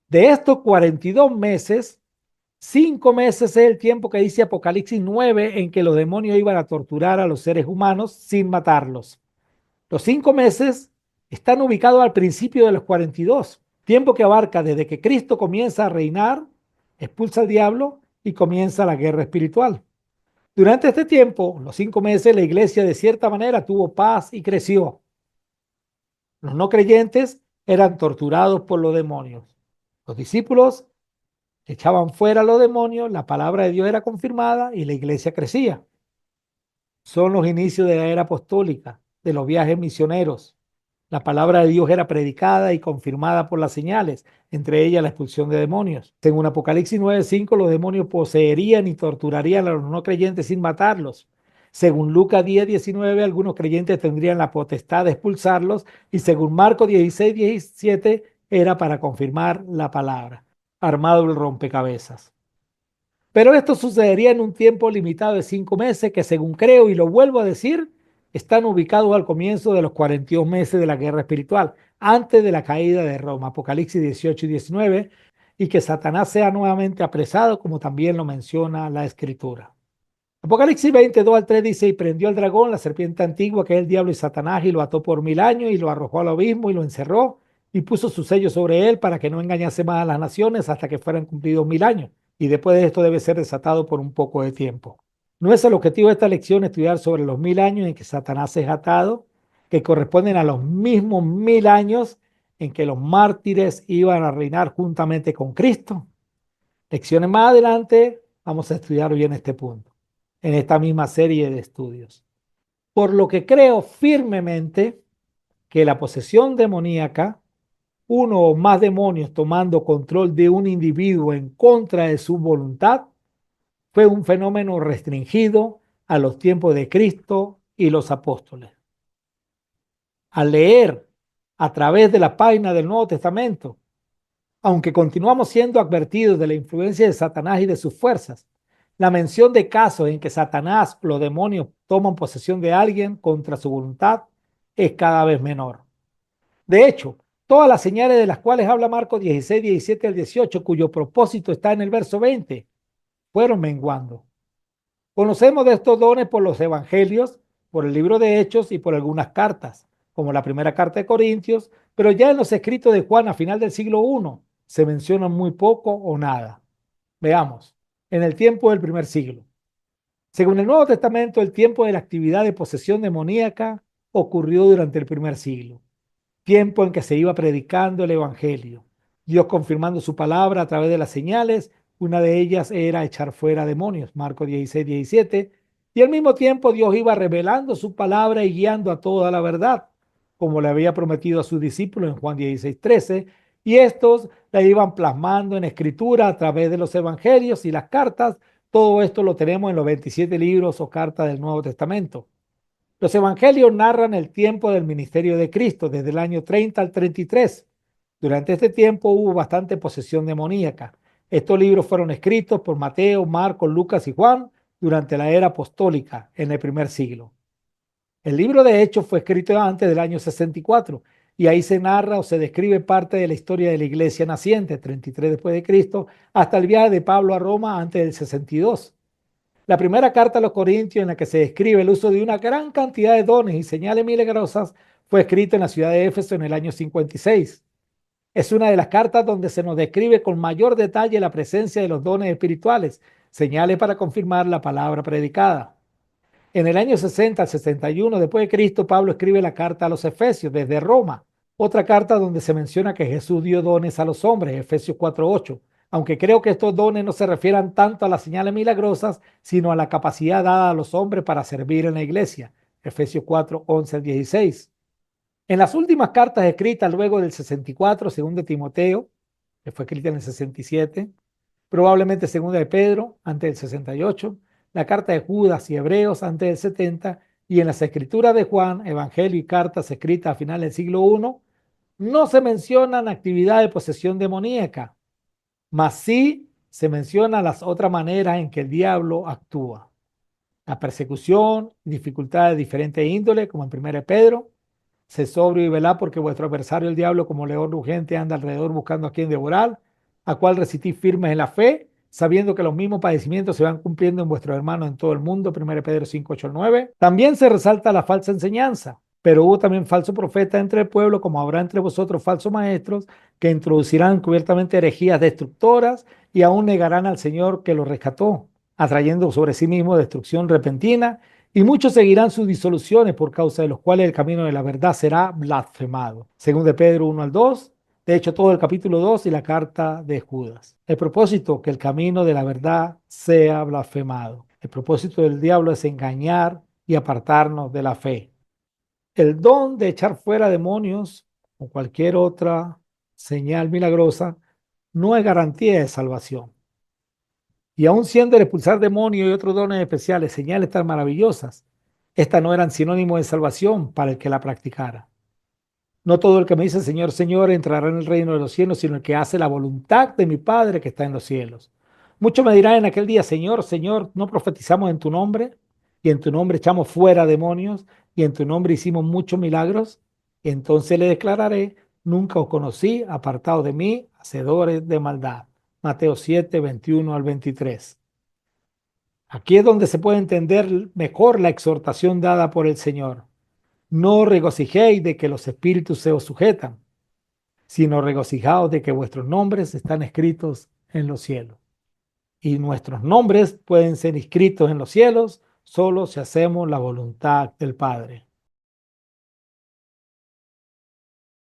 De estos 42 meses, 5 meses es el tiempo que dice Apocalipsis 9 en que los demonios iban a torturar a los seres humanos sin matarlos. Los 5 meses están ubicados al principio de los 42, tiempo que abarca desde que Cristo comienza a reinar, expulsa al diablo y comienza la guerra espiritual. Durante este tiempo, los 5 meses, la iglesia de cierta manera tuvo paz y creció. Los no creyentes eran torturados por los demonios. Los discípulos echaban fuera a los demonios, la palabra de Dios era confirmada y la iglesia crecía. Son los inicios de la era apostólica, de los viajes misioneros. La palabra de Dios era predicada y confirmada por las señales, entre ellas la expulsión de demonios. Según Apocalipsis 9:5, los demonios poseerían y torturarían a los no creyentes sin matarlos. Según Lucas 10:19, algunos creyentes tendrían la potestad de expulsarlos y según Marcos 16:17 era para confirmar la palabra, armado el rompecabezas. Pero esto sucedería en un tiempo limitado de 5 meses que, según creo y lo vuelvo a decir, están ubicados al comienzo de los 42 meses de la guerra espiritual, antes de la caída de Roma, Apocalipsis 18 y 19, y que Satanás sea nuevamente apresado, como también lo menciona la Escritura. Apocalipsis 22 al 3 dice, y prendió al dragón, la serpiente antigua, que es el diablo y Satanás, y lo ató por 1000 años, y lo arrojó al abismo, y lo encerró, y puso su sello sobre él para que no engañase más a las naciones hasta que fueran cumplidos 1000 años. Y después de esto debe ser desatado por un poco de tiempo. No es el objetivo de esta lección estudiar sobre los 1000 años en que Satanás es atado, que corresponden a los mismos 1000 años en que los mártires iban a reinar juntamente con Cristo. Lecciones más adelante vamos a estudiar bien este punto en esta misma serie de estudios. Por lo que creo firmemente que la posesión demoníaca, uno o más demonios tomando control de un individuo en contra de su voluntad, fue un fenómeno restringido a los tiempos de Cristo y los apóstoles. Al leer a través de la página del Nuevo Testamento, aunque continuamos siendo advertidos de la influencia de Satanás y de sus fuerzas, la mención de casos en que Satanás, los demonios, toman posesión de alguien contra su voluntad es cada vez menor. De hecho, todas las señales de las cuales habla Marcos 16, 17 al 18, cuyo propósito está en el verso 20, fueron menguando. Conocemos de estos dones por los evangelios, por el libro de Hechos y por algunas cartas, como la primera carta de Corintios, pero ya en los escritos de Juan a final del siglo I se menciona muy poco o nada. Veamos, en el tiempo del primer siglo. Según el Nuevo Testamento, el tiempo de la actividad de posesión demoníaca ocurrió durante el primer siglo, tiempo en que se iba predicando el Evangelio, Dios confirmando su palabra a través de las señales. Una de ellas era echar fuera demonios, Marcos 16, 17, y al mismo tiempo Dios iba revelando su palabra y guiando a toda la verdad, como le había prometido a sus discípulos en Juan 16, 13, y estos la iban plasmando en escritura a través de los evangelios y las cartas. Todo esto lo tenemos en los 27 libros o cartas del Nuevo Testamento. Los evangelios narran el tiempo del ministerio de Cristo, desde el año 30 al 33. Durante este tiempo hubo bastante posesión demoníaca. Estos libros fueron escritos por Mateo, Marcos, Lucas y Juan durante la era apostólica en el primer siglo. El libro de Hechos fue escrito antes del año 64 y ahí se narra o se describe parte de la historia de la iglesia naciente, 33 después de Cristo, hasta el viaje de Pablo a Roma antes del 62. La primera carta a los Corintios, en la que se describe el uso de una gran cantidad de dones y señales milagrosas, fue escrita en la ciudad de Éfeso en el año 56. Es una de las cartas donde se nos describe con mayor detalle la presencia de los dones espirituales, señales para confirmar la palabra predicada. En el año 60 al 61 después de Cristo, Pablo escribe la carta a los Efesios desde Roma, otra carta donde se menciona que Jesús dio dones a los hombres, Efesios 4:8, aunque creo que estos dones no se refieran tanto a las señales milagrosas, sino a la capacidad dada a los hombres para servir en la iglesia, Efesios 4:11 al 16. En las últimas cartas escritas luego del 64, según de Timoteo, que fue escrita en el 67, probablemente segunda de Pedro, antes del 68, la carta de Judas y Hebreos, antes del 70, y en las escrituras de Juan, Evangelio y cartas escritas a finales del siglo I, no se mencionan actividad de posesión demoníaca, mas sí se mencionan las otras maneras en que el diablo actúa. La persecución, dificultades de diferente índole, como en 1 Pedro, sé sobrio y velad porque vuestro adversario el diablo como león rugiente anda alrededor buscando a quien devorar, a cual resistís firmes en la fe, sabiendo que los mismos padecimientos se van cumpliendo en vuestros hermanos en todo el mundo. 1 Pedro 5, 8, 9. También se resalta la falsa enseñanza, pero hubo también falso profeta entre el pueblo, como habrá entre vosotros falsos maestros, que introducirán cubiertamente herejías destructoras y aún negarán al Señor que los rescató, atrayendo sobre sí mismo destrucción repentina, y muchos seguirán sus disoluciones, por causa de los cuales el camino de la verdad será blasfemado. Según de Pedro 1 al 2, de hecho todo el capítulo 2 y la carta de Judas. El propósito, que el camino de la verdad sea blasfemado. El propósito del diablo es engañar y apartarnos de la fe. El don de echar fuera demonios o cualquier otra señal milagrosa no es garantía de salvación. Y aun siendo el expulsar demonios y otros dones especiales señales tan maravillosas, estas no eran sinónimo de salvación para el que la practicara. No todo el que me dice Señor, Señor entrará en el reino de los cielos, sino el que hace la voluntad de mi Padre que está en los cielos. Muchos me dirán en aquel día, Señor, Señor, ¿no profetizamos en tu nombre? Y en tu nombre echamos fuera demonios, y en tu nombre hicimos muchos milagros. Y entonces le declararé, nunca os conocí, apartados de mí, hacedores de maldad. Mateo 7, 21 al 23. Aquí es donde se puede entender mejor la exhortación dada por el Señor. No regocijéis de que los espíritus se os sujetan, sino regocijaos de que vuestros nombres están escritos en los cielos. Y nuestros nombres pueden ser escritos en los cielos solo si hacemos la voluntad del Padre.